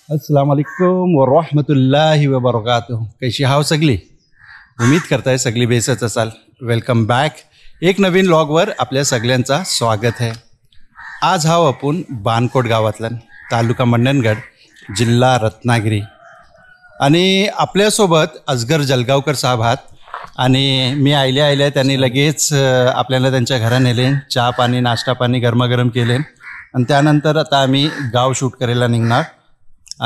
अस्सलाम वालेकुम वरहमतुल्लाहि वबरकातुह. कशी हाव सगळी? उम्मीद करताय सगळी बेसच असाल. Welcome back. एक नवीन लॉगवर आपल्या सगळ्यांचा स्वागत आहे. आज हाव आपण बानकोट गावातला, तालुका मंडणगड, जिल्हा रत्नागिरी. आणि आपल्यासोबत असगर जलगावकर साहेब आहात. आणि मी आयल्या त्यांनी लगेच आपल्याला त्यांच्या घरा नेले, चहा पाणी नाश्ता पाणी गरमागरम केले. आणि त्यानंतर आता आम्ही गाव शूट करायला निघणार.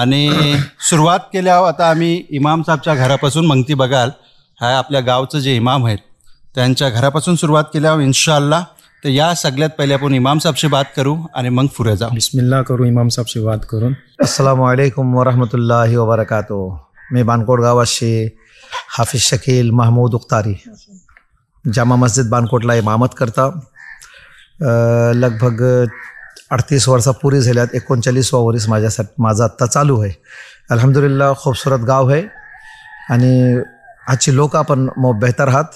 आणि सुरुवात केल्यावर आता आम्ही इमाम साहेबच्या घरापासून मंगती बघाल. हा आपल्या गावचं जे इमाम आहेत त्यांच्या घरापासून सुरुवात केल्यावर इंशाअल्लाह. तर या सगळ्यात पहिले आपण इमाम साहेबशी बात करू आणि मग पुढे जाऊ. बिस्मिल्लाह करू इमाम साहेबशी बात करून. अस्सलामु अलैकुम वरहमतुल्लाहि वबरकातुह. मैं बानकोट गावाशी हाफिज शकील महमूद उख्तारी जामा मस्जिद बानकोटला इमामत करता. लगभग 38 वर्षा पुरी झाल्यात. 39वा वर्ष माझं आत्ता चालू आहे. अल्हम्दुलिल्लाह खूबसूरत गाव आहे आणि आजची लोक आपण बेहतर आहात.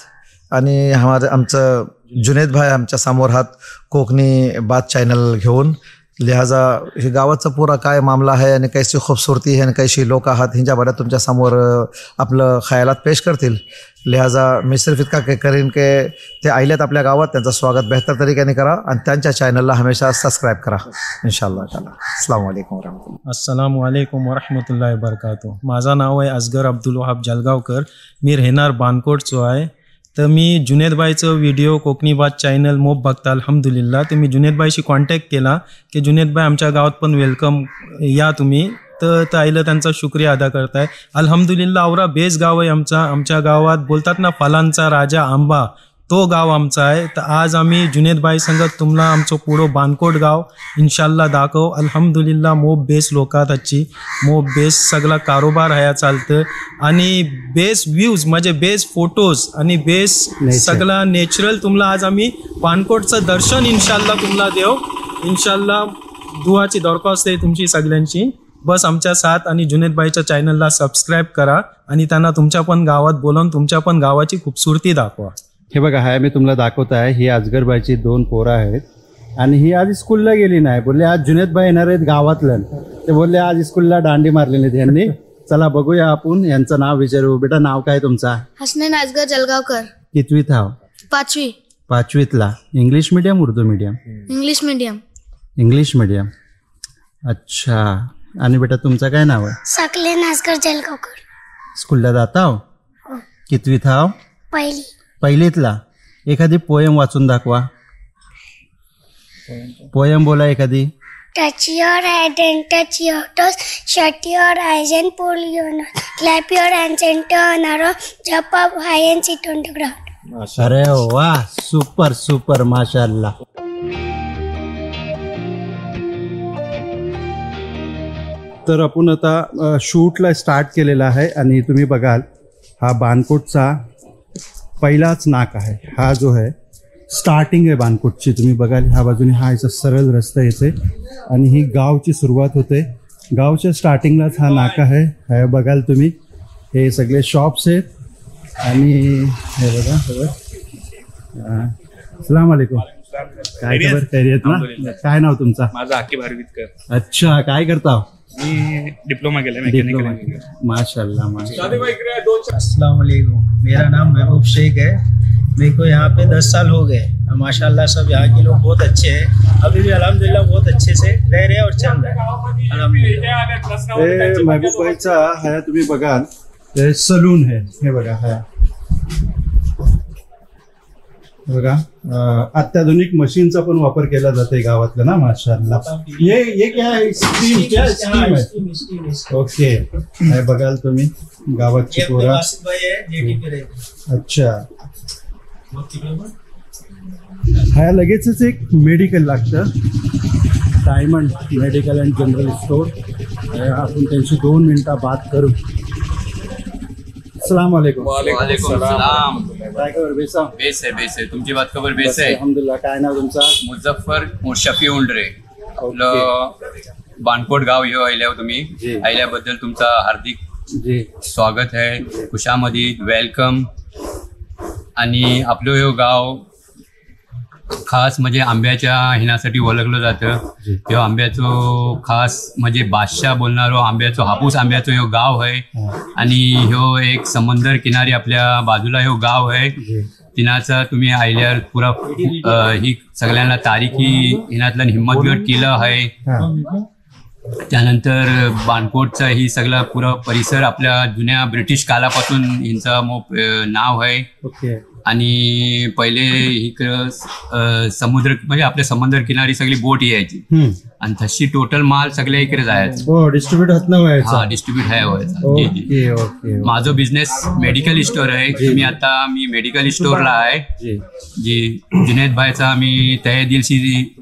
आणि आमचं जुनेद भाई आमच्या समोर आहात कोकणी बात चॅनल घेऊन. लिहाजा हे गावाचा पुरा काय मामला आहे आणि कैसी खूबसूरती आहे आणि कैसी लोक आहात ह्यांच्या बारे तुमच्या समोर आपलं खयालात पेश करतील. लिहाजा मी सिर्फ इतका करीन की ते आयल्यात आपल्या गावात, त्यांचं स्वागत बेहतर तरीक्याने करा आणि त्यांच्या चॅनलला हमेशा सबस्क्राईब करा इंशाअल्लाह ताला. अस्सलामु अलैकुम वरहमतुल्लाह. अस्सलामु अलैकुम वरहमतुल्लाहि वबरकातुह. माझं नाव आहे असगर अब्दुल वहाब जलगावकर. मी राहणार बानकोटचो आहे. तर मी जुनेदबाईचं व्हिडिओ कोकणी बात चॅनल मोब बघता अल्हम्दुलिल्लाह. तर मी जुनेदबाईशी कॉन्टॅक्ट केला की जुनेदबाई आमच्या गावात पण वेलकम या तुम्ही. तर आईला त्यांचा शुक्रिया अदा करताय. अल्हम्दुलिल्लाह आवरा बेस गाव आहे आमच्या गावात बोलतात ना फलांचा राजा आंबा, तो गाव आमचा आहे. तर आज आम्ही जुनेदबाई संगत तुम्हाला आमचं पुढं बानकोट गाव इंशाल्लाह दाखव. अल्हम्दुलिल्लाह मोब बेस लोकात आजची मोब बेस सगळा कारोबार ह्या चालतं आणि बेस व्ह्यूज म्हणजे बेस फोटोज आणि बेस सगळा नॅचरल तुम्हाला आज आम्ही बानकोटचं दर्शन इंशाल्लाह तुम्हाला देऊ. इंशाल्लाह दुआची दरख्वास्त आहे तुमची सगळ्यांची. बस आमच्या साथ आणि जुनेदबाईच्या चॅनलला सबस्क्राईब करा आणि त्यांना तुमच्या पण गावात बोलावून तुमच्या पण गावाची खूबसूरती दाखवा. हे बघा, हा मी तुम्हाला दाखवत आहे. ही असगरबाईची 2 पोरं आहेत आणि ही आज स्कूलला गेली नाही. बोलले आज जुनेदबाई येणार आहेत गावातलं. ते बोलले आज स्कूलला दांडी मारली नाही त्यांनी. चला बघूया आपण यांचं नाव विचारू. बेटा नाव काय तुमचा? हसनैन असगर जलगावकर. कितवीत हाव? 5वी. 5वीतला. English medium Urdu medium? English medium. English medium. अच्छा. आणि बेटा तुमचं काय नाव आहे? सकलेन असगर जलगावकर. स्कूलला जाता हो? कितवीत हाव? पहिलीतला. एखादी पोयम वाचून दाखवा. पोयम बोला एखादी. Touch your head and touch your toes, shut your eyes and pull your nose, clap your hands and turn around, jump up high and sit on the ground. अरे वाह, सुपर सुपर, माशाअल्लाह. तर आपण आता शूटला start केलेला आहे आणि तुम्ही बघाल हा बानकोटचा पहिलाच नाक आहे. हा जो आहे स्टार्टिंग आहे बानकोटची. तुम्ही बघाल ह्या बाजूने हा याचा सरळ रस्ता येते आणि ही गावची सुरुवात होते. गावच्या स्टार्टिंगलाच हा नाका आहे. हे बघाल तुम्ही, हे सगळे शॉप्स आहेत आणि हे बघा सगळं. अस्सलाम वालेकुम. काय खबर? खैरियत ना? काय नाव तुमचं? माझं आकिब हरवितकर. अच्छा, काय करता? मी डिप्लोमा केला मेकॅनिकल. माशाल्लाह माशाल्लाह. अस्सलाम वालेकुम. मेरा नाम महबूब शेख है. मेरे को यहाँ पे 10 साल हो गए. माशाल्लाह सब यहाँ के लोग बहुत अच्छे हैं. अभी भी अल्हम्दुलिल्लाह बहुत अच्छे से रह रहे हैं और चल रहे हैं अल्हम्दुलिल्लाह. महबूब भाईचा हा तुम्ही बघाल ते सलून आहे. हे बघा, हा बघा अत्याधुनिक मशीनचा पण वापर केला जाते गावातला ना. माशाल्लाह. ये क्या है? स्टीम है. ओके. हे बघाल तुम्ही गावाची पोरा. अच्छा. हा लगेचच एक मेडिकल लागतं, diamond medical and general store. आपण त्यांची 2 मिनिटं बात करू. अस्सलाम वालेकुम. वालेकुम सलाम. काय खबर? बेस आहे. तुमची बात खबर बेस आहे. अल्हम्दुलिल्लाह. काय नाव तुमचं? मुझफ्फर शफी उंडरे. बानकोट गाव ह्यो आयल्यावर तुम्ही आयल्याबद्दल तुमचा हार्दिक स्वागत आहे. खुशामदीद, वेलकम. आणि आपलं ह्यो गाव खास म्हणजे आंब्याच्या हिनासाठी ओळखलं जातं. ह्यो आंब्याचो खास म्हणजे बादशाह बोलणारो आंब्याचो हापूस आंब्याचो ह्यो गाव आहे. आणि ह्यो एक समंदर किनारी आपल्या बाजूला ह्यो गाव आहे. तिनाचा तुम्ही आयल्यार पुरा ही सगळ्यांना तारीखी हिनातल्यान हिंमत गट केलं आहे. त्यानंतर बाणकोटचा ही सगळा पुरा परिसर आपल्या जुन्या ब्रिटिश कालापासून हिंचं नाव आहे. ओके. आणि पहिले इकडं समुद्र म्हणजे आपल्या समुद्र किनारी सगळी बोट यायची आणि तशी टोटल माल सगळ्या इकडे जायचं. हो, डिस्ट्रीब्यूट होत नाही व्हायचा. हा, डिस्ट्रीब्यूट आहे व्हायचा. Okay okay. माझो बिझनेस मेडिकल स्टोर आहे. मी मेडिकल स्टोरला आहे. जी जुनेद भाईचा मी तहे दिलशी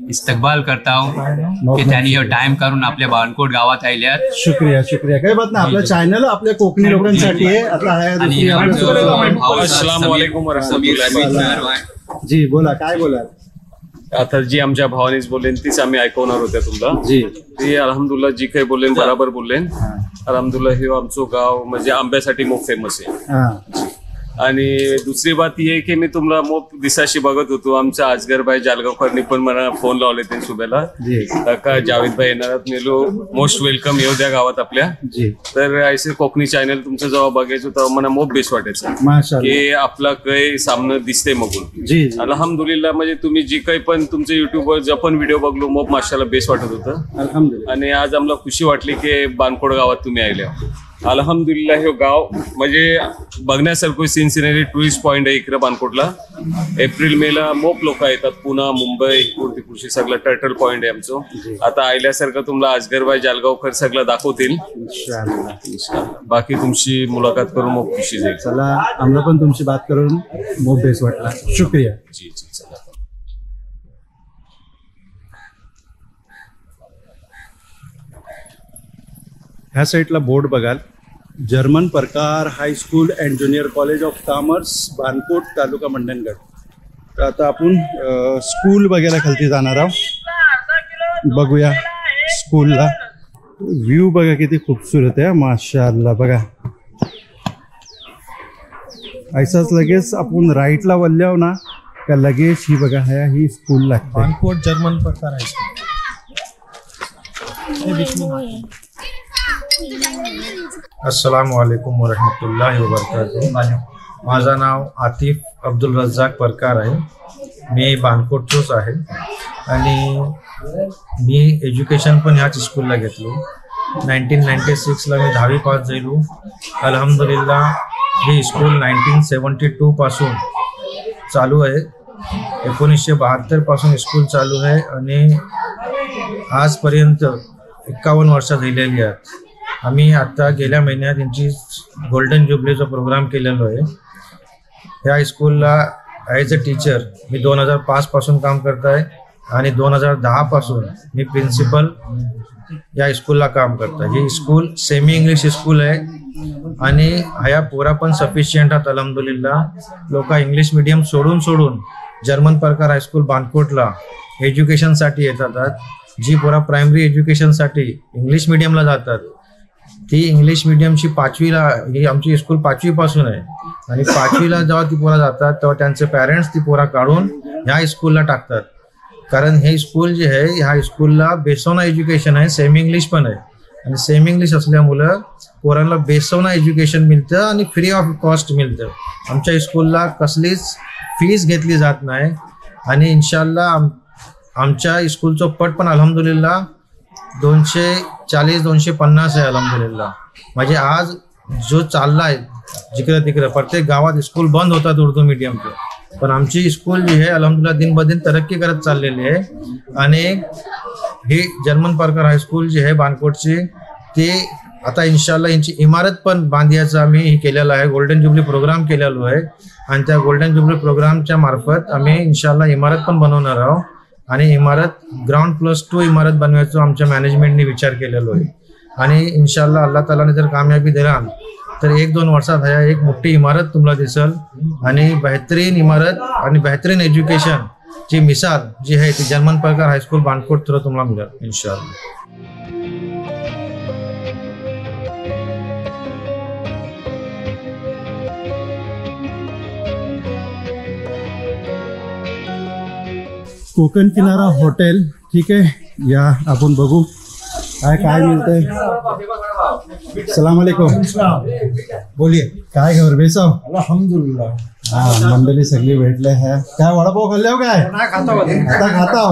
इस्तकबाल करता हूं की त्यांनी टाइम काढून आपल्या बाणकोट गावात आल्यात. शुक्रिया शुक्रिया. काही बात नाही, आपलं चॅनल आपल्या कोकणी लोकांसाठी आहे. आता आहे दुसरी जी बोला, काय बोला. आता जी आमच्या भावानेच बोललेन तीच आम्ही ऐकवणार होत्या तुमला. जी ती अल्हम्दुलिल्लाह जी काही बोललेन बराबर बोललेन. अल्हम्दुलिल्लाह हे आमचं गाव म्हणजे आंब्यासाठी खूप फेमस आहे. आणि दुसरी बात ही आहे की मी तुम्हाला मोप दिसाशी बघत होतो. आमच्या आजगरभाई जालगावकरनी पण मला फोन लावले ते सुबेला काका जावेदभाई येणार नेलो मोस्ट वेलकम येऊ द्या गावात आपल्या. तर ऐसे कोकणी चॅनल तुमचं जेव्हा बघायचं तेव्हा मला मोप बेस वाटायचं की आपला काही सामनं दिसते मगून. अल्हम्दुलिल्लाह म्हणजे तुम्ही जी काही पण तुमचं युट्यूबवर जे पण व्हिडिओ बघलो मोप माशाला बेस वाटत होतं. आणि आज आम्हाला खुशी वाटली की बाणकोट गावात तुम्ही आल्या. अल्हम्दुलिल्लाह हे गाव म्हणजे बघण्यासारखं सिनसिनरी टुरिस्ट पॉइंट आहे इकडे बाणकोटला. एप्रिल मे ला मोप लोक येतात. पुन्हा मुंबई तिकडची सगळं टर्टल पॉइंट आहे आमचं. आता आयल्यासारखं तुम्हाला आजगरभाई जालगावकर सगळं दाखवतील. बाकी तुमची मुलाखत करून मोप खुशी जाईल. चला, आम्हाला पण तुमची बात करून मोप बेस वाटला. शुक्रिया. जी जी. चला. ह्या साईडला बोर्ड बघाल, जर्मन प्रकार high school and junior college of commerce Bankot taluka Mandangad. तर आता आपण स्कूल बघायला खालती जाणार आहोत. बघूया स्कूलला. व्ह्यू बघा किती खूपसूरत आहे माशाअल्लाह. बघा ऐसाच लगेच आपण राईटला वळल्यावर ना का लगेच ही बघा ही स्कूल लागते. बाणकोट जर्मन प्रकार हायस्कूल. अस्सलामु अलैकुम वरहमतुल्लाहि वबरकातुहू. माझं नाव आतिफ अब्दुल रज्जाक परकार आहे. मी बाणकोटचोच आहे आणि मी एज्युकेशन पण ह्याच स्कूलला घेतलो. 1996ला मी 10वी पास झालो. अल्हम्दुलिल्लाह ही स्कूल 1972 पासून चालू आहे. 1972 पासून स्कूल चालू आहे आणि आजपर्यंत 51 वर्ष झालेली आहेत. आम्ही आता गेल्या महिन्यात यांची गोल्डन ज्युबलीचा प्रोग्राम केलेलो आहे. ह्या स्कूलला ॲज अ टीचर मी 2005 पासून काम करत आहे आणि 2010 पासून मी प्रिन्सिपल या स्कूलला काम करतो. ही स्कूल सेमी इंग्लिश स्कूल आहे आणि ह्या पोरा पण सफिशियंट आहेत. अल्हम्दुलिल्लाह लोक इंग्लिश मीडियम सोडून जर्मन प्रकार हायस्कूल बाणकोटला एज्युकेशनसाठी येतात. जी पोरा प्रायमरी एज्युकेशनसाठी इंग्लिश मीडियमला जातात ती इंग्लिश मीडियमची 5वीला, ही आमची स्कूल 5वी पासून आहे आणि 5वीला जेव्हा ती पोरा जातात तेव्हा त्यांचे पॅरेंट्स ती पोरा काढून ह्या स्कूलला टाकतात. कारण हे स्कूल जे आहे ह्या स्कूलला बेसवना एज्युकेशन आहे, सेमी इंग्लिश पण आहे आणि सेमी इंग्लिश असल्यामुळं पोरांना बेसवना एज्युकेशन मिळतं आणि फ्री ऑफ कॉस्ट मिळतं. आमच्या स्कूलला कसलीच फीस घेतली जात नाही आणि इन्शाल्लाह आमच्या स्कूलचं पट पण अल्हम्दुलिल्लाह 240-250 आहे. अल्हम्दुलिल्लाह म्हणजे आज जो चालला आहे जिकडं तिकडं प्रत्येक गावात स्कूल बंद होतात उर्दू मीडियमचे, पण आमची स्कूल जी आहे अल्हम्दुलिल्लाह दिन ब दिन तरक्की करत चाललेली आहे. आणि हे जर्मन प्रकार हायस्कूल जे आहे बाणकोटचे ते आता इन्शाल्लाह यांची इमारत पण बांधायचं आम्ही केलेलं आहे. गोल्डन ज्युबली प्रोग्राम केलेलो आहे आणि त्या गोल्डन ज्युबली प्रोग्रामच्या मार्फत आम्ही इन्शाल्लाह इमारत पण बनवणार आहोत आणि इमारत ग्राउंड +2 इमारत बनवायचं आमच्या मॅनेजमेंटने विचार केलेलो आहे. आणि इन्शाल्लाह अल्लाह तालाने जर कामयाबी दिला तर 1-2 वर्षात ह्या एक मोठी इमारत तुम्हाला दिसेल आणि बेहतरीन इमारत आणि बेहतरीन एज्युकेशन ची मिसाल जी आहे ती जर्मन प्रकार हायस्कूल बाणकोट थ्रू तुम्हाला मिळेल इन्शाल्लाह. कोकण किनारा हॉटेल. ठीक आहे, या आपण बघू काय मिळतंय. सलाम अलैकुम. बोलिए, काय खबर बेसाव. अल्हम्दुलिल्लाह. हा, मंडळी सगळी भेटले है. काय वडापाव खाल्ले हो काय. आता खाता.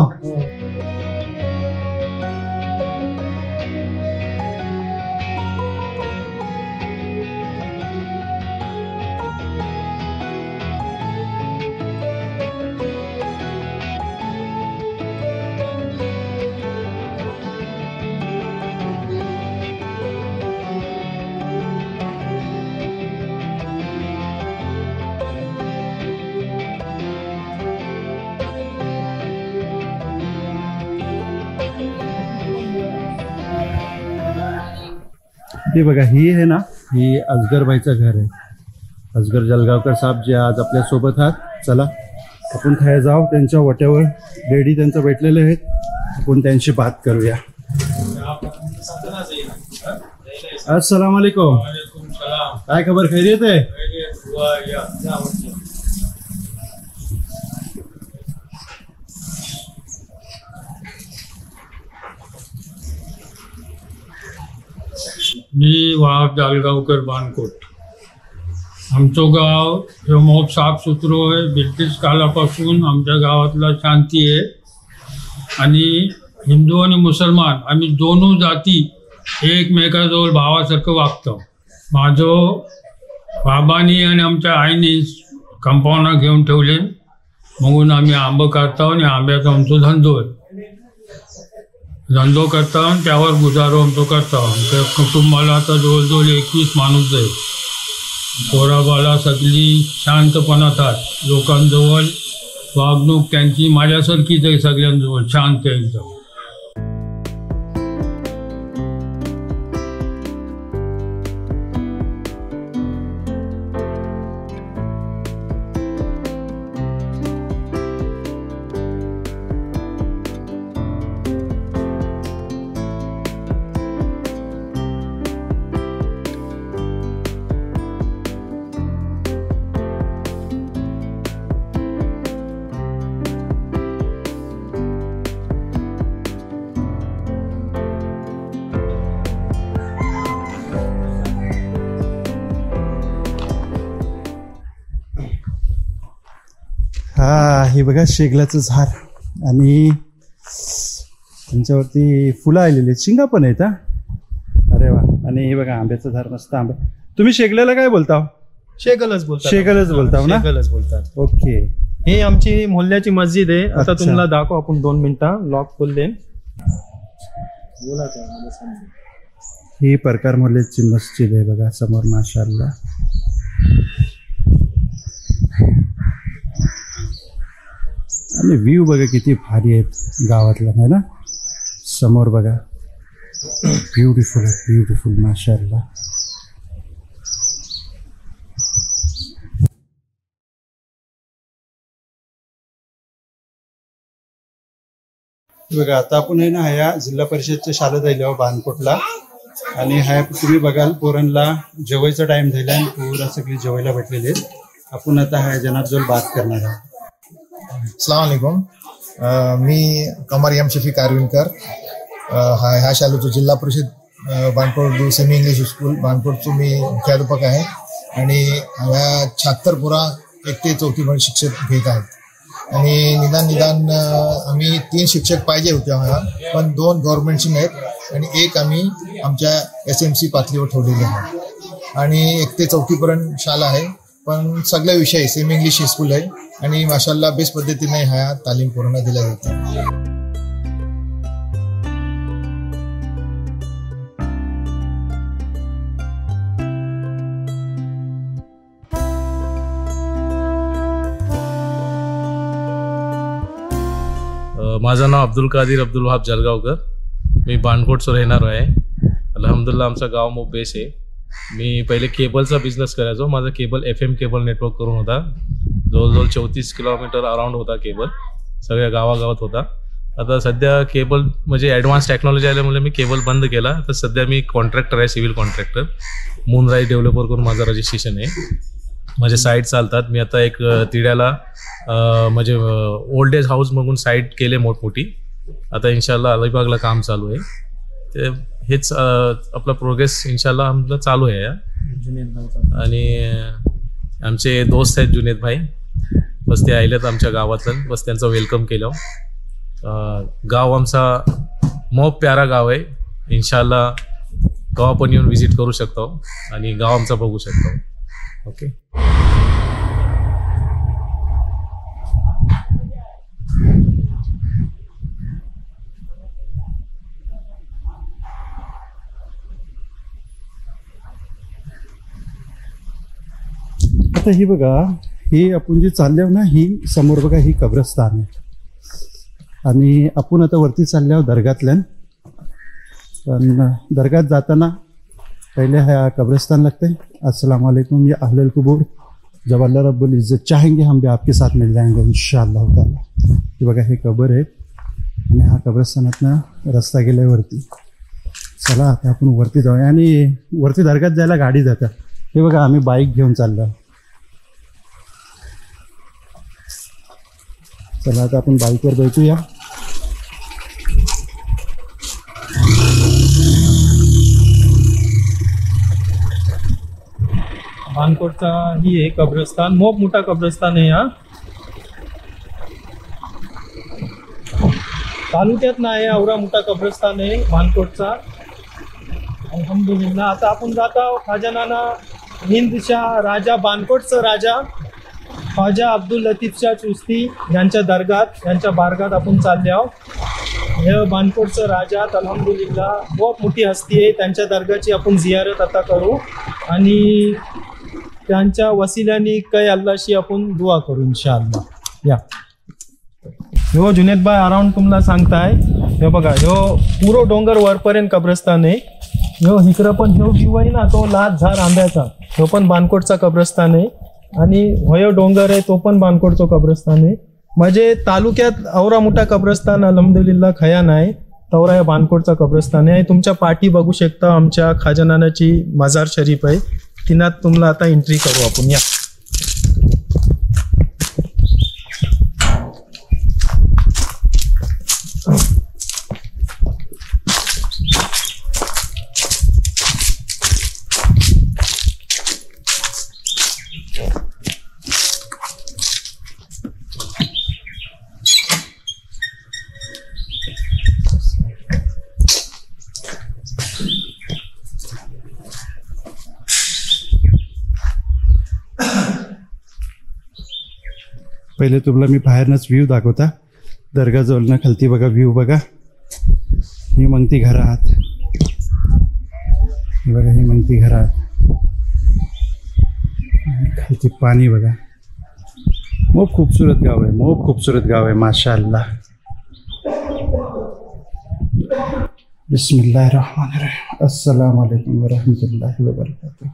ते बघा, ही आहे ना, ही असगरबाईचं घर आहे. असगर जलगावकर साहेब जे आज आपल्या सोबत आहात. चला आपण खाया जाऊ. त्यांच्या वाट्यावर रेडी त्यांचं भेटलेले आहेत. आपण त्यांची बात करूया. अस्सलाम वालेकुम. काय खबर, खैरियत आहे. मी वाहब जालगावकर बानकोट. आमचं गाव हे मोप साफसुथरं आहे. ब्रिटिश काळापासून आमच्या गावातला शांती आहे. आणि हिंदू आणि मुसलमान आम्ही दोन्ही जाती एकमेकाजवळ भावासारखं वागतो. माझं बाबांनी आणि आमच्या आईने कंपाऊंडर घेऊन ठेवले, म्हणून आम्ही आंबं काढतो आणि आंब्याचा आमचा धंदो आहे. धंदो करता आणि त्यावर गुजारो आमचं करता. आमच्या कुटुंबाला आता जवळजवळ 21 माणूस आहे. पोराबाला सगळी शांतपणात आहेत. लोकांजवळ वागणूक त्यांची माझ्यासारखीच आहे. सगळ्यांजवळ शांत आहे एकदम. हा, हे बघा शेगलाचं झाड आणि त्यांच्यावरती फुलं आलेली आहेत. शिंगा पण आहेत. हा, अरे वा. आणि हे बघा आंब्याचं झाड, मस्त आंबे. तुम्ही शेगल्याला काय बोलता. शेगलच बोलतात. शेगलच बोलता ना. शेगलच बोलतात. ओके. हे आमची मोहल्ल्याची मस्जिद आहे. आता अच्छा. तुम्हाला दाखव आपण 2 मिनिटं. लॉक खोलले. ही परकार मोहल्ल्याची मस्जिद आहे बघा समोर. माशाअल्लाह. आणि व्ह्यू बघा किती भारी आहेत गावातला, है ना. समोर बघा, ब्युटिफुल आहे, ब्युटिफुल. माशाअल्लाह. बघा आता आपण आहे ना ह्या जिल्हा परिषदच्या शाळेत आलो बानकोटला. आणि ह्या तुम्ही बघाल पोरांना जेवायचा टाइम झाला आणि पोरं सगळी जेवायला भेटलेले आहेत. आपण आता ह्या जनाबजवळ बात करणार आहोत. अस्सलाम वालेकुम. मी कमर एम शफीक कारविनकर. ह्या शाळेचं जिल्हा परिषद बानकोट सेमी इंग्लिश स्कूल बानकोटचं मी मुख्याध्यापक आहे. आणि ह्या 76 पोरा 1 ते 4 शिक्षक घेत आहेत. आणि निदान आम्ही 3 शिक्षक पाहिजे होते आम्हाला, पण 2 गव्हर्नमेंटची आहेत आणि 1 आम्ही आमच्या SMC पातळीवर ठेवलेले आहे. आणि 1 ते 4 शाळा आहे, पण सगळे विषय सेमी इंग्लिश स्कूल आहे. आणि माशाल्लाह बेस्ट पद्धतीने ह्या तालीम पोरांना दिल्या जाते. माझं नाव अब्दुल कादिर अब्दुल वहाब जलगावकर. मी बानकोटचं राहणार आहे. अल्हम्दुलिल्लाह आमचं गाव मोप बेस आहे. मी पहिले केबलचा बिझनेस करायचो. माझा केबल FM केबल नेटवर्क करून होता. जवळजवळ 34 किलोमीटर अराउंड होता केबल. सगळ्या गावागावात होता. आता सध्या केबल म्हणजे ॲडव्हान्स टेक्नॉलॉजी आल्यामुळे मी केबल बंद केला. तर सध्या मी कॉन्ट्रॅक्टर आहे, सिव्हिल कॉन्ट्रॅक्टर. मूनराईज डेव्हलपर करून माझं रजिस्ट्रेशन आहे. माझे साईट चालतात. मी आता एक तिड्याला म्हणजे ओल्ड एज हाऊस म्हणून साईट केले मोठमोठी. आता इन्शाल्लाह अलिबागला काम चालू आहे. ते हेच आपला प्रोग्रेस इन्शाल्लाह आमचं चालू आहे. आणि आमचे दोस्त आहेत जुनेद भाई, बस ते आलेत आमच्या गावातलं, बस त्यांचं वेलकम केलं. गाव आमचा मोप प्यारा गाव आहे. इन्शाल्लाह गाव पण येऊन व्हिजिट करू शकतो आणि गाव आमचा बघू शकतो. ओके. आता ही बघा, ही आपण जी चालल्यावर ना, ही समोर बघा ही कब्रस्तान आहे. आणि आपण आता वरती चालल्यावर दर्गातल्यान, पण दर्गात जाताना पहले ह्या कब्रिस्तान लगते हैं. अस्सलाम वालेकुम या अहलुल कुबूर, जब अल्लाह रब्बुल इज़्ज़त चाहेंगे हम भी आपके साथ मिल जाएंगे इंशाअल्लाह ताला. हे बघा हे कबर आहे आणि हा कब्रिस्तानातनं रस्ता गेलाय वरती. चला आता आपण वरती जाऊया. आणि वरती दर्गात जायला गाडी जातात. हे बघा आम्ही बाईक घेऊन चाललो. चला आता आपण बाईकवर बैठूया. बानकोटचा ही आहे कब्रस्तान, मोठ मोठा कब्रस्तान आहे. हा तालुक्यात नाही, एवढा मोठा कब्रस्तान आहे बानकोटचा. अल्हम्दुलिल्लाह. आता आपण जाता ख्वाजा नाना हिंदशाह राजा, बानकोटचा राजा ख्वाजा अब्दुल लतीफ शाह चिश्ती यांच्या दर्गात, यांच्या बारगात आपण चालले आहोत. हे बानकोटचं राजा अल्हम्दुलिल्लाह खूप मोठी हस्ती आहे. त्यांच्या दर्गाची आपण जियारत आता करू आणि त्यांच्या वसिल्याने काय अल्लाशी आपण दुआ करू इंशाअल्लाह. या ह्यो जुनेद भाई अराउंड तुम्हाला सांगताय. हे बघा ह्यो पुरो डोंगर वरपर्यंत कब्रस्तान आहे. ह्यो इकडं पण ह्यो व्ह्यू आहे ना, तो लाच झाड आंब्याचा, तो पण बानकोटचा कब्रस्तान आहे. आणि होयो डोंगर आहे तो पण बानकोटचं कब्रस्तान आहे. म्हणजे तालुक्यात औरा मोठा कब्रस्तान अल्हम्दुलिल्लाह खया नाही, तवरा या बानकोटचा कब्रस्तान आहे. तुमच्या पाठी बघू शकता आमच्या ख्वाजा नानाची मजार शरीफ आहे. तिनात तुम्हाला आता एंट्री करू आपण. या पहिले तुम्हाला मी बाहेरनंच व्ह्यू दाखवता. दर्गाजवळनं खालती बघा व्ह्यू बघा. ही मंगती घरात बघा, ही मंगती घरात. खालती पाणी बघा. खूप खूबसूरत गाव आहे, खूप खूबसूरत गाव आहे माशाअल्लाह. बिस्मिल्लाहिर्रहमानिर्रहीम. अस्सलाम वालेकुम व रहमतुल्लाहि व बरकातुहू.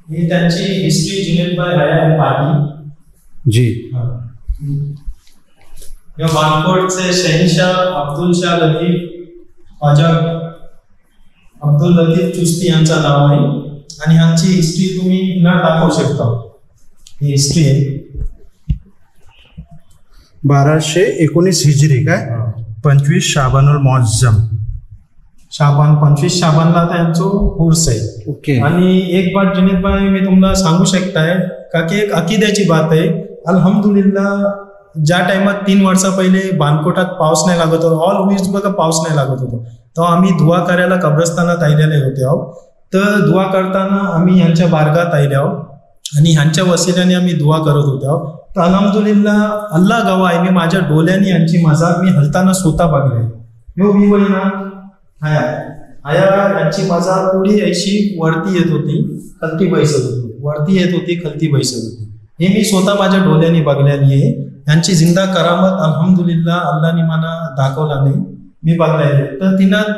ही त्यांची हिस्ट्री जुनेद भाई आहे पाठी जी. या बानकोटचे शहनशाह अब्दुल शाह लतीफ ख्वाजा अब्दुल लतीफ चिश्ती यांचं नाव आहे. आणि ह्यांची हिस्ट्री तुम्ही ना दाखवू शकता. ही हिस्ट्री आहे 1219 हिजरी काय 25 शाबानुल मुअज्जम. शाबान 25 शाबानला त्यांचं उर्स आहे. ओके. आणि एक बात जुनेद भाई मी तुम्हाला सांगू शकताय का की एक अकीद्याची बात आहे. अल्हम्दुलिल्लाह ज्या टाइमात 3 वर्षा पहिले बानकोटात पाऊस नाही लागत होता, ऑल वीज बघा पाऊस नाही लागत होता, तेव्हा आम्ही दुआ करायला कब्रस्तानात आलेले होते आहोत. तर दुआ करताना आम्ही ह्यांच्या बारगात आले आहोत आणि ह्यांच्या वसिल्याने आम्ही दुआ करत होते आहोत. तर अल्हम्दुलिल्लाह अल्लाह गवाह आहे, मी माझ्या डोळ्यांनी यांची मजार मी हलताना स्वतः बघले. ह्यो मी बोल ना आया यांची मजार पुढी अशी वरती येत होती, खालती बैसत होती, वरती येत होती, खालती बैसत होती. हे मी स्वतः माझ्या डोळ्यांनी बघलेली आहे. यांची जिंदा करामत अल्हम्दुलिल्लाह अल्लाहने मला दाखवला नाही, मी बघलाय. तर तिनं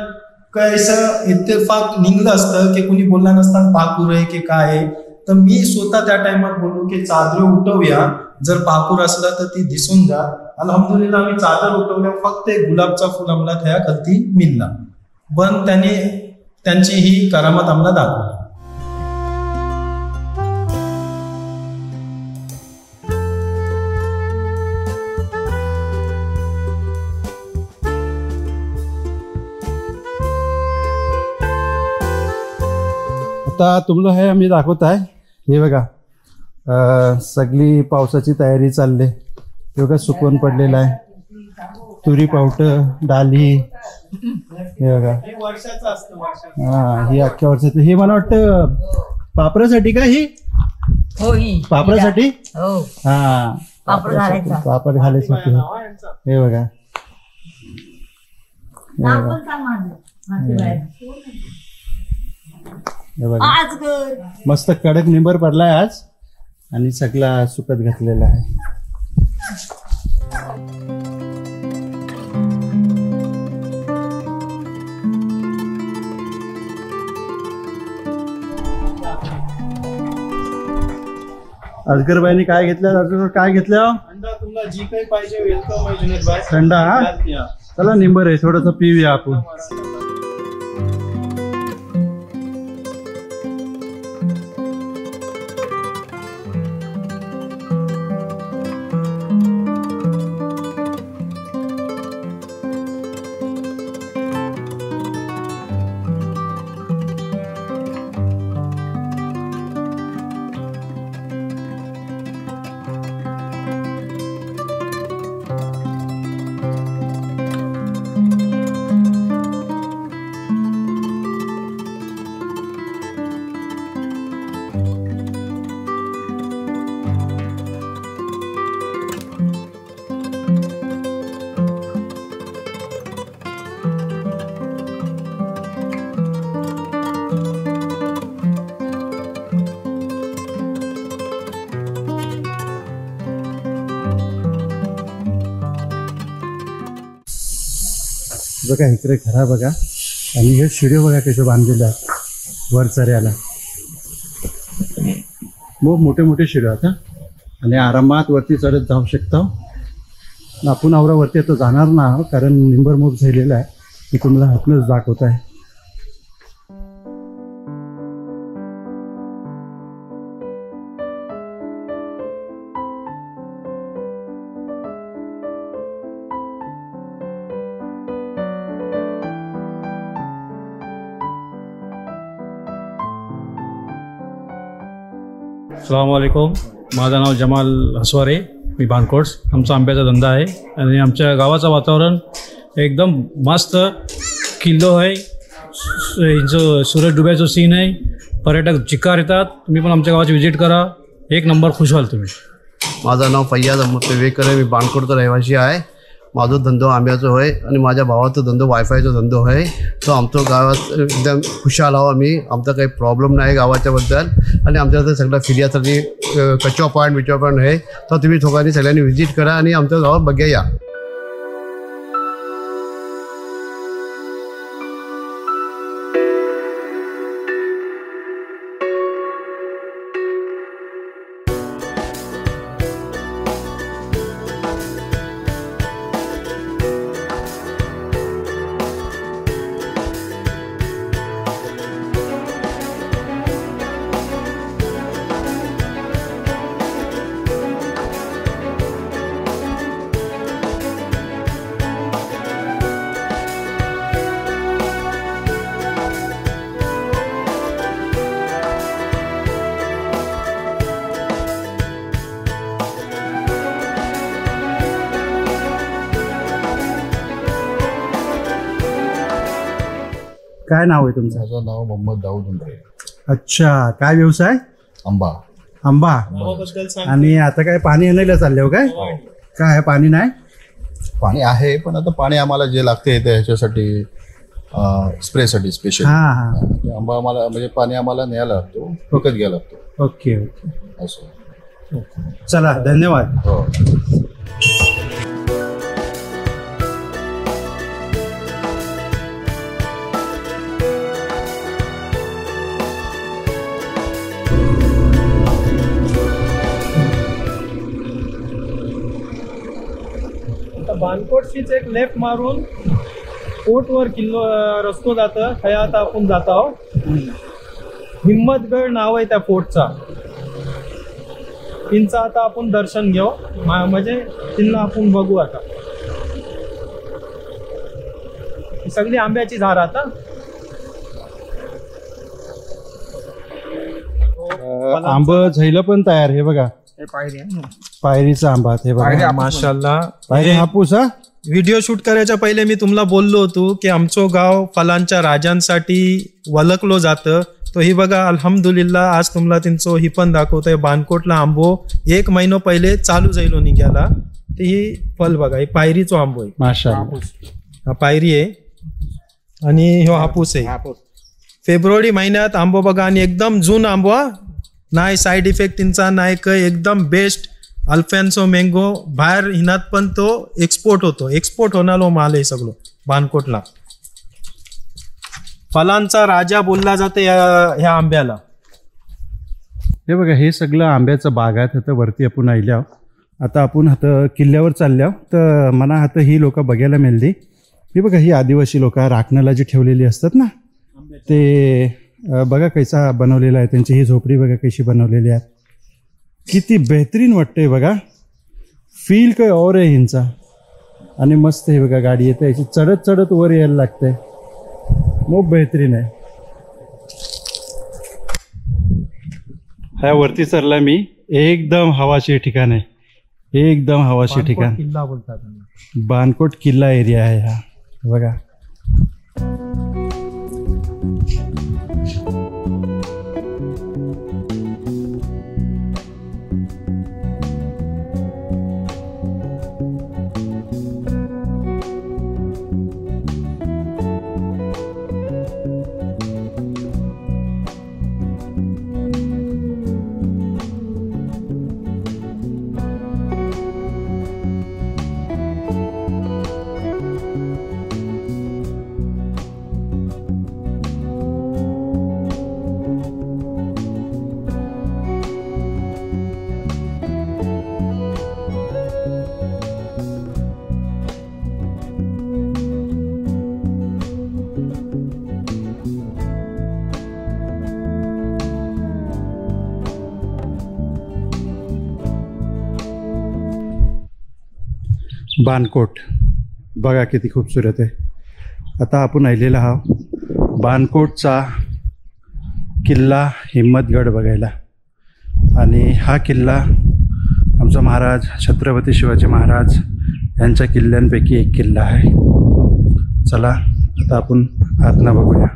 काय असं इत्तेफाक निघलं असतं की कुणी बोलला नसताना पाकूर आहे की काय आहे. तर मी स्वतः त्या टाइमात बोललो की चादर उठवूया, जर पाकूर असला तर ती दिसून जा. अल्हम्दुलिल्लाह आम्ही चादर उठवल्या, फक्त एक गुलाबचा फुल आम्हाला त्या खालती मिळला. पण त्यांनी त्यांची ही करामत आम्हाला दाखवली. आता तुम्हाला हे आम्ही दाखवत आहे. हे बघा सगळी पावसाची तयारी चालली. हे बघा सुकवून पडलेलं आहे. तुरी पावटं डाली हे बघा. हा ही अख्ख्या वर्षाचं. हे मला वाटतं पापरासाठी का ही? पापरासाठी. हा पापड घालायसाठी. हे बघा हे बघा मस्त कडक निंबर पडलाय आज आणि सगळा सुकत घातलेला आहे. अजगरबाईने काय घेतलं? अजगर काय घेतलं? तुला जी काही पाहिजे वेलकम आहे जुनेद भाई. थंडा. हा चला निंबर आहे थोडंसं पिऊया आपण. बघा इकडे घरा बघा आणि हे शिडे बघा कसे बांधलेले आहेत वर चऱ्याला. मग मोठे मोठे शिडे आहेत आणि आरामात वरती चढत जाऊ शकता. आपण आवरावरती आता जाणार ना कारण निंबर मोठ झालेला आहे. मी तुम्हाला हातनच दाखवत आहे. अस्सलामुअलैकुम. माझं नाव जमाल हसवारे. मी बानकोट्स. आमचा आंब्याचा धंदा आहे आणि आमच्या गावाचं वातावरण एकदम मस्त किल्लो आहे. जो सूरज डुब्याचं सीन आहे. पर्यटक चिकार येतात. तुम्ही पण आमच्या गावाची व्हिजिट करा. एक नंबर खुश व्हाल तुम्ही. माझं नाव फैयाज अहमद पेवेकर आहे. मी बानकोटचा रहिवासी आहे. माझो धंदो आंब्याचो आहे आणि माझ्या भावाचो धंदो वायफायचो धंदो आहे. तो आमच्या गावात एकदम खुशाल आहो आम्ही. आमचा काही प्रॉब्लेम नाही गावाच्याबद्दल आणि आमच्या सगळ्या फिर्यासाठी कच्चा पॉईंट बिचो पॉईंट आहे. तर तुम्ही दोघांनी सगळ्यांनी व्हिजिट करा आणि आमच्या गावात बघा या. काय नाव आहे तुमचं? माझं नाव मोहम्मद दाऊद उंबरे. अच्छा काय व्यवसाय? आंबा. आंबा. आणि आता काय पाणी आणायला चालले हो काय? काय पाणी नाही? पाणी आहे पण आता पाणी आम्हाला जे लागते ते ह्याच्यासाठी स्प्रेसाठी स्पेशल. आंबा आम्हाला म्हणजे पाणी आम्हाला न्यायला लागतो विकत घ्यायला लागतो. ओके ओके असं. चला धन्यवाद. हो. बानकोटशीच एक लेफ्ट मारून कोटवर किल्लो रस्तो जातं. थंय आता आपण जात आहोत. हिम्मतगड नाव आहे त्या फोर्टचा. तिंचं आता आपण दर्शन घेऊ. म्हणजे तिला आपण बघू. आता सगळी आंब्याची झाड आता. आंब झायला पण तयार. हे बघा पायरीचा आंबा. हे बघा माशाल्लाह. पायरी हापूस. हा व्हिडिओ शूट करायच्या पहिले मी तुम्हाला बोललो होतो की आमचं गाव फलांच्या राजांसाठी ओळखलो जातं. तो ही बघा अल्हम्दुलिल्लाह आज तुम्हाला त्यांचं ही पण दाखवतोय. बानकोटला आंबो 1 महिना पहिले चालू जायलो निघाला. ते ही फल बघा, ही पायरीचो आंबो आहे. माशाल्लाह. हा पायरी आहे आणि ह्यो हापूस आहे. फेब्रुवारी महिन्यात आंबो बघा आणि एकदम जून आंबो. नाही साईड इफेक्ट त्यांचा नाही काय, एकदम बेस्ट. अल्फॅन्सो मँगो बाहेर हिनात पण तो एक्सपोर्ट होतो. एक्सपोर्ट होणारो माल आहे सगळं बानकोटला. फलांचा राजा बोलला जाते ह्या आंब्याला. हे बघा हे सगळं आंब्याचं बागात होतं. वरती आपण आयल्या. आता आपण आता किल्ल्यावर चालल्या तर मला आता ही लोक बघायला मिळली. हे बघा ही आदिवासी लोक राखणाला जी ठेवलेली असतात ना, ते बघा कैसा बनवलेला आहे. त्यांची ही झोपडी बघा कशी बनवलेली आहे. किती बेहतरीन वाटतंय बघा. फील काय और आहे ह्यांचा. आणि मस्त हे बघा गाडी येते याची चढत चढत वर यायला लागतंय. खूप बेहतरीन आहे. ह्या वरती चढला मी. एकदम हवाशी ठिकाण आहे. एकदम हवाशी ठिकाण. किल्ला बोलतात. बानकोट किल्ला एरिया आहे हा बघा. बानकोट बघा किती खूपसूरत आहे. आता आपण आलेला आहोत बानकोटचा किल्ला हिम्मतगड बघायला. आणि हा किल्ला आमचा महाराज छत्रपती शिवाजी महाराज यांच्या किल्ल्यांपैकी एक किल्ला आहे. चला आता आपण आतनं बघूया.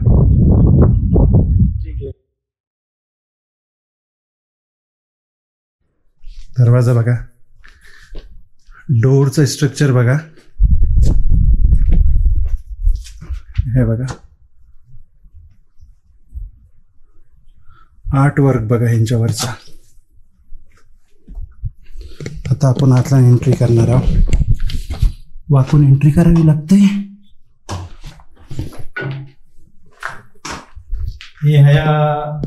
दरवाजा बघा. डोरचं स्ट्रक्चर बघा. हे बघा आर्ट वर्क बघा ह्यांच्यावरचा. आता आपण आतला एंट्री करणार आहोत. वाकून एंट्री करावी लागते. हे ह्या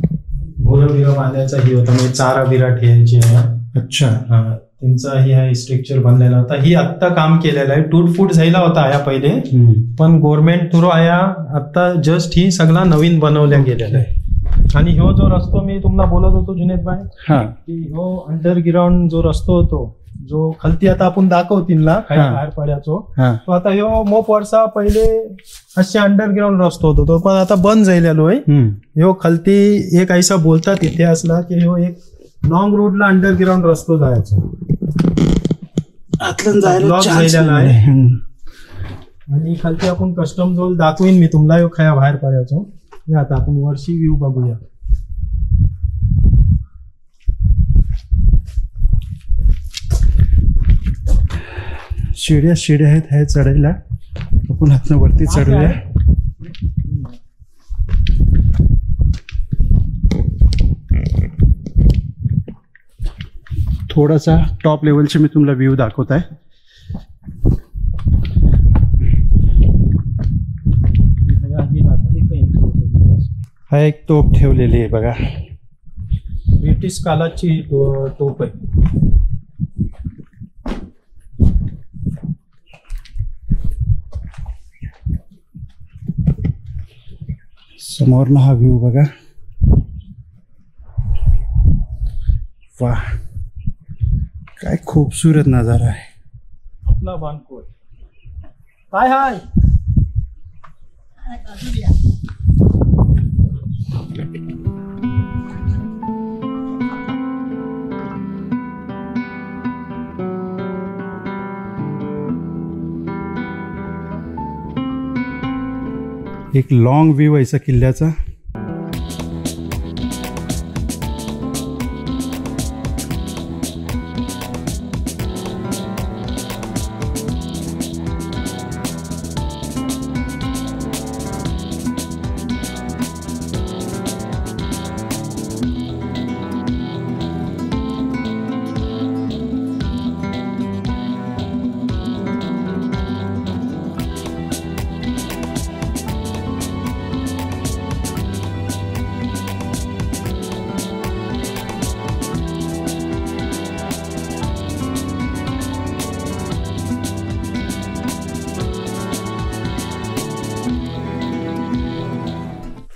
घोरबिरा बांधायचा ही होता म्हणजे चारा बिरा ठेवायची आहे. अच्छा. त्यांचा ही स्ट्रक्चर बनलेला होता. ही आत्ता काम केलेलं आहे. टूटफूट झाला होता आया पहिले पण गव्हर्नमेंट थ्रू आया आता जस्ट ही सगळा नवीन बनवल्या गेलेला आहे. आणि ह्यो जो रस्तो मी तुम्हाला बोलत होतो जुनेद भाई की ह्यो अंडरग्राउंड जो रस्तो होतो जो खालती आता आपण दाखवतीनला काय बाहेर पड्याचो तो आता ह्यो मोप वर्षा पहिले असे अंडरग्राउंड रस्तो होतो तो पण आता बंद झालेलो आहे. ह्यो खालती एक ऐसा बोलतात इतिहासला की ह्यो एक लॉंग रोडला अंडरग्राउंड रस्तो जायचा. आणि खालती आपण कस्टम झोन दाखवीन मी तुम्हाला खया बाहेर पडायचो. आता आपण वरची व्ह्यू बघूया. शिड्या आहेत ह्या चढायला. आपण हातनं वरती चढूया. थोडासा टॉप लेवलचे मी तुम्हाला व्ह्यू दाखवत आहे. हा एक तोप ठेवलेली आहे बघा. ब्रिटिश कालाची तोप आहे. समोरनं हा व्ह्यू बघा. वाह काय खूबसूरत नजारा आहे. आपला बानकोट काय हाय. एक लॉंग व्ह्यू आहे किल्ल्याचा.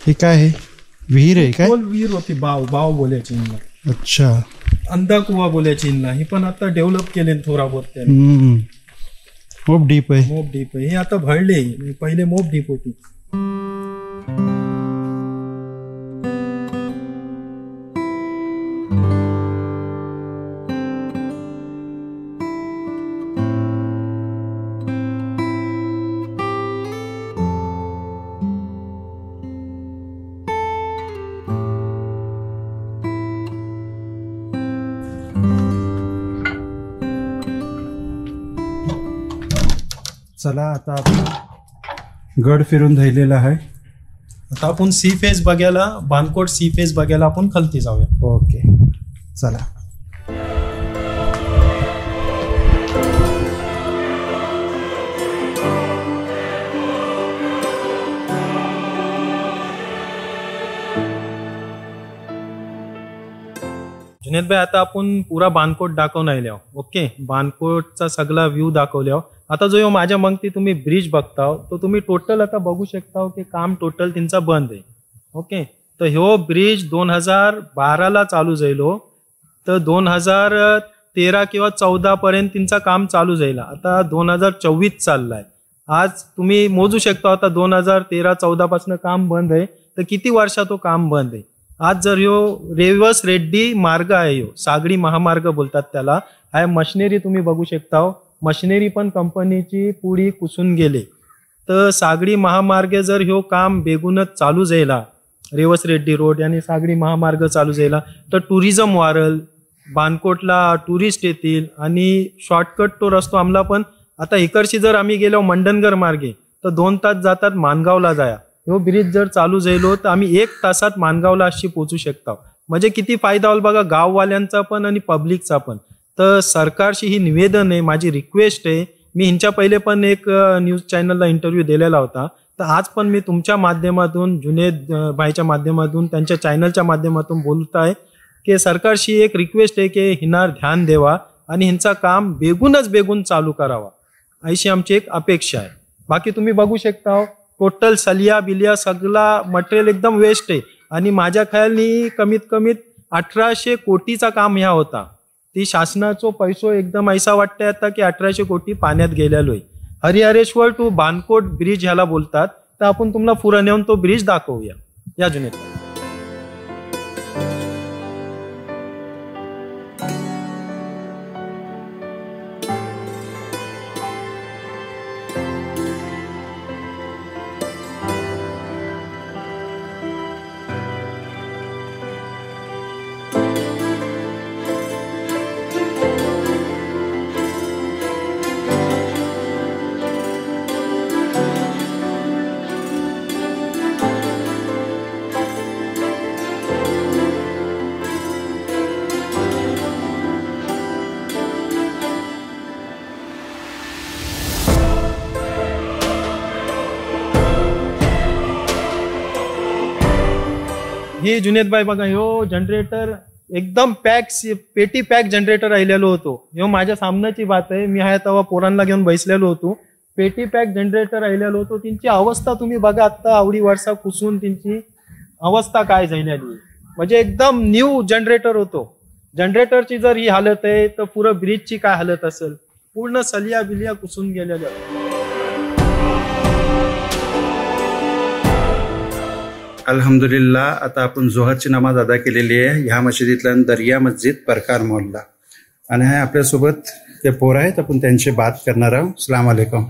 हे काय आहे? विहीर आहे काय? विहीर होती, बाव बोलायची हिला. अच्छा. अंधा कुवा बोलायची हिला. ही पण आता डेव्हलप केले थोडा बहुत त्याने. मोप डीप आहे. मोप डीप आहे. हे आता भरले, पहिले मोप डीप होती. चला आता आपण गड फिरून राहिलेला आहे. आता आपण सी फेस बघायला, बानकोट सी फेस बघायला आपण खालती जाऊया. ओके चला. जुनेद भाई, आता आपण पुरा बानकोट दाखवून राहिल्या. ओके, बानकोटचा सगळा व्ह्यू दाखवल्या. आता जो माझ्या मगती तुम्ही ब्रिज बघताव तो तुम्ही टोटल आता बघू शकता की काम टोटल त्यांचा बंद आहे. ओके, तर ह्यो ब्रिज 2012ला चालू झालो, तर 2013 किंवा 14 पर्यंत त्यांचं काम चालू झालं. आता 2024 चाललाय. आज तुम्ही मोजू शकता, आता 2013-14 पासून काम बंद आहे, तर किती वर्षा तो काम बंद आहे. आज जर ह्यो रेवस रेड्डी मार्ग आहे, ह्यो सागरी महामार्ग बोलतात त्याला. हा मशिनरी तुम्ही बघू शकता, मशिनरी पण कंपनीची पुढी कुसून गेले. तर सागरी महामार्ग जर ह्यो काम बेगूनच चालू झाला, रेवस रेड्डी रोड आणि सागरी महामार्ग चालू झाला, तर टुरिझम वाढल, बानकोटला टुरिस्ट येतील आणि शॉर्टकट तो रस्तो आम्हाला पण. आता इकडची जर आम्ही गेलो मंडनगर मार्गे तर 2 तास जातात मानगावला जाया. ह्यो ब्रिज जर चालू झालो तर आम्ही 1 तासात मानगावला अशी पोहोचू शकतो. म्हणजे किती फायदा होईल बघा, गाववाल्यांचा पण आणि पब्लिकचा पण. तर सरकारशी ही निवेदन आहे, माझी रिक्वेस्ट आहे. मी ह्यांच्या पहिले पण एक न्यूज चॅनलला इंटरव्ह्यू दिलेला होता, तर आज पण मी तुमच्या माध्यमातून, जुनेद भाईच्या माध्यमातून, त्यांच्या चॅनलच्या माध्यमातून बोलत आहे की सरकारशी एक रिक्वेस्ट आहे की हिनार ध्यान द्यावा आणि ह्यांचा काम बेगून चालू करावा, अशी आमची एक अपेक्षा आहे. बाकी तुम्ही बघू शकता टोटल सलिया बिलिया सगळा मटेरियल एकदम वेस्ट आहे. आणि माझ्या ख्यालनी कमीत कमीत 1800 कोटीचा काम ह्या होता. ती शासनाचो पैसो एकदम ऐसा वाटतंय आता की 1800 कोटी पाण्यात गेलेलो आहे. हरिहरेश्वर टू बानकोट ब्रिज ह्याला बोलतात. तर आपण तुम्हाला पुढे नेऊन तो ब्रिज दाखवूया. या जुनेद. हे जुनेद भाई बघा, ह्यो जनरेटर एकदम पेटी पॅक जनरेटर राहिलेलो होतो. ह्यो माझ्या सामन्याची बात आहे. मी आहे तेव्हा पोरांना घेऊन बसलेलो होतो. पेटी पॅक जनरेटर राहिलेलो होतो. त्यांची अवस्था तुम्ही बघा, आता आवडी वर्षा कुसून त्यांची अवस्था काय झालेली. म्हणजे एकदम न्यू जनरेटर होतो. जनरेटरची जर ही हालत आहे तर पुरं ब्रिजची काय हालत असेल. पूर्ण सलिया बिलिया कुसून गेलेल्या. अल्हम्दुलिल्लाह. आता आपण जोहरची नमाज अदा केलेली आहे ह्या मशिदीतल्या दर्या मस्जिद परकार मॉलला. आणि आहे आपल्यासोबत ते पोरं आहेत, आपण त्यांची बात करणार आहोत. अस्सलाम वालेकुम.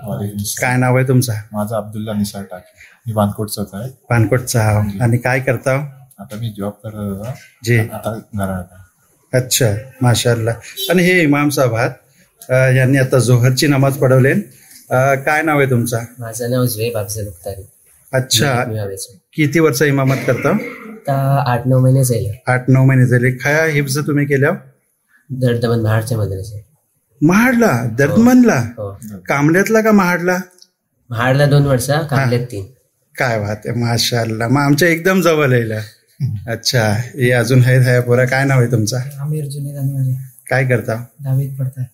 काय नाव आहे तुमचं? माझा अब्दुल्ला निसार टाके. मी बानकोटचाच आहे. पानकोटचा आहो. आणि काय करता? आता मी जॉब करत होता. जी. आता घरात. अच्छा, माशाअल्लाह. आणि हे इमाम साहेब आहात, यांनी आता जोहरची नमाज पढवले. काय नाव आहे तुमचं? माझं नाव झुएब अफजल मुख्तारी. अच्छा, किती वर्ष इमामत करता? 8-9 महिने झाले. 8-9 महिने झाले. काय हिफ्ज तुम्ही केल्या? दर्दमन महाडच्या मद्रेसे. महाडला? दर्दमनला? कामल्यातला का महाडला? महाडला 2 वर्ष, कामल्यात 3. काय बात आहे, माशाअल्लाह. मग आमच्या एकदम जवळ आहे. अच्छा, हे अजून आहे पोरा. काय नाव आहे तुमचं? आमिर जुनेद अनवारी. काय करता? 10वीत पडतात.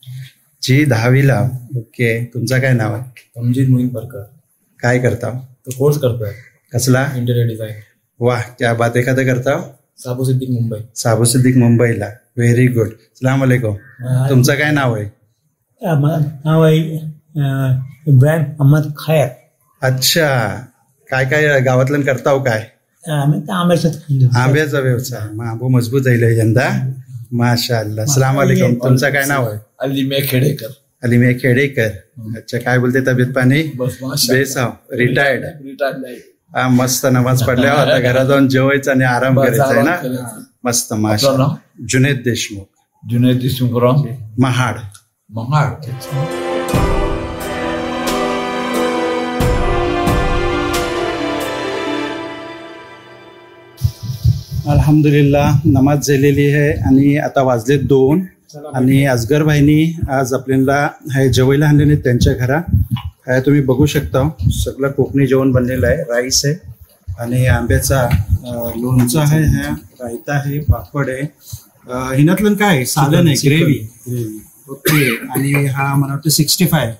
जी, 10वीला. ओके. तुमचं काय नाव आहे? तमजीद मोईन परकर. काय करता? तो कोर्स करतोय. कसला? Interior design. वाह, क्या बात. एखादं करता? साबू सिद्दीक मुंबई. साबू सिद्दीक मुंबईला. Very good. अस्सलाम वालेकुम. तुमचं काय नाव आहे? नाव आहे इब्राहिम अहमद खैर. अच्छा, काय काय गावातलं करता हो? काय? आंब्याचा व्यवसाय. मग आंबो मजबूत आहे यंदा. माशाअल्लाह. अस्सलाम वालेकुम. तुमचं काय नाव आहे? अलीमे खेडेकर. अलीमे खेडेकर. अच्छा, काय बोलते तब्येत पाणी? बेसाव. रिटायर्ड. हा, मस्त. नमाज पडल्यावर आता घरात जाऊन जेवायचं आणि आराम करायचा आहे ना. मस्त. माशाअल्लाह. जुनेद देशमुख. जुनेद देशमुख. महाड. महाड. अल्हम्दुलिल्लाह, नमाज झालेली आहे आणि आता वाजले 2. आणि असगर भाईनी आज आपल्याला हे जेवायला आणलेले त्यांच्या घरा. तुम्ही बघू शकता सगळं कोकणी जेवण बनलेलं आहे. राईस आहे आणि आंब्याचा लोणचं आहे, हा रायता आहे, पापड आहे. हिनातलं काय सालन आहे, ग्रेव्ही. ओके. आणि हा मला वाटतं 65.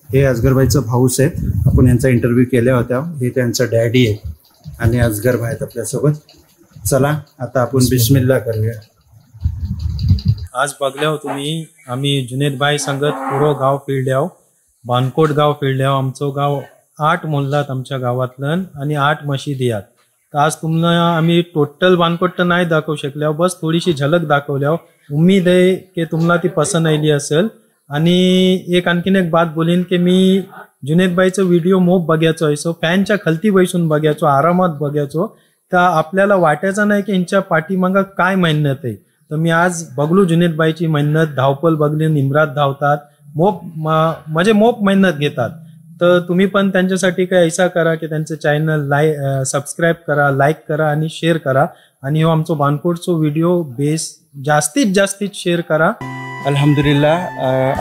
हे असगरबाईचं भाऊस आहेत. आपण यांचा इंटरव्ह्यू केल्या होत्या. हे त्यांचं डॅडी आहे आणि असगर भाई आहेत आपल्यासोबत. चला आता आपण बिस्मिल्ला करूया. आज बघल्या तुम्ही आम्ही जुनेद भाई संगत पुरो गाव फिरल्याव, बानकोट गाव फिरल्याव. आमचं गाव 8 मोहल्लात आमच्या गावातलं आणि 8 मशिदी आहेत. तर आज तुम्हाला आम्ही टोटल बानकोट तर नाही दाखवू शकल्या, बस थोडीशी झलक दाखवल्या. उम्मीद आहे की तुम्हाला ती पसंत आली असेल. आणि आणखीन एक बात बोलीन की मी जुनेदबाईचं व्हिडिओ मोप बघायचो असो, फॅनच्या खालती बैसून बघायचो, आरामात बघायचो. तर आपल्याला वाटायचं नाही की यांच्या पाठीमागं काय मेहनत आहे. तर मी आज बघलो जुनेदबाईची मेहनत, धावपल बघली, निमरात धावतात, म्हणजे मोप मेहनत घेतात. तर तुम्ही पण त्यांच्यासाठी काय ऐसा करा की त्यांचं चॅनल सबस्क्राईब करा, लाईक करा आणि शेअर करा. आणि हो आमचं बानकोटचं व्हिडिओ बेस जास्तीत शेअर करा. अल्हम्दुलिल्लाह,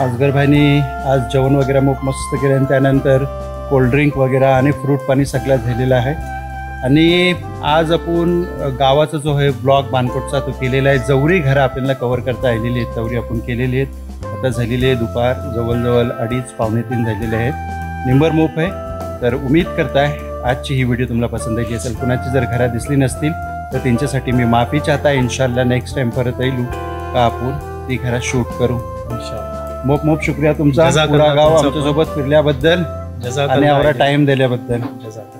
असगर भाईनी आज जेवण वगैरे मग मस्त केलं आणि त्यानंतर कोल्ड्रिंक वगैरे आणि फ्रूट पाणी सगळं झालेलं आहे. आणि आज आपण गावाचा जो आहे ब्लॉग बानकोटचा तो केलेला आहे. जवरी घरं आपल्याला कव्हर करता आलेली आहेत, जवरी आपण केलेली आहेत. आता झालेली आहे दुपार, जवळजवळ 2:30-2:45 झालेले आहेत. निंबर मोप आहे. तर उम्मीद करताय आजची ही व्हिडिओ तुम्हाला पसंत आली असेल. कुणाची जर घरात दिसली नसतील तर त्यांच्यासाठी मी माफी चाहता. इन्शाल्लाह नेक्स्ट टाइम परत येईल का आपण ती घरात शूट करू. मोप मोप शुक्रिया तुमचा पुरा गाव आमच्यासोबत फिरल्याबद्दल आणि एवढा टाइम दिल्याबद्दल.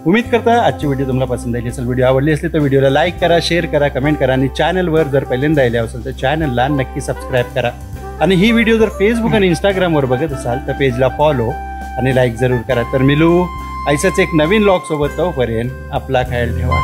उम्मीद करता आजची व्हिडिओ तुम्हाला पसंत आली असेल. व्हिडिओ आवडली असली तर व्हिडिओला लाईक करा, शेअर करा, कमेंट करा. आणि चॅनलवर जर पहिल्यांदा आले असेल तर चॅनलला नक्की सबस्क्राईब करा. आणि ही व्हिडिओ जर फेसबुक आणि इंस्टाग्रामवर बघत असाल तर पेजला फॉलो आणि लाईक जरूर करा. तर मिळू ऐसाच एक नवीन व्लॉग सोबत. तोपर्यंत आपला ख्याल ठेवा.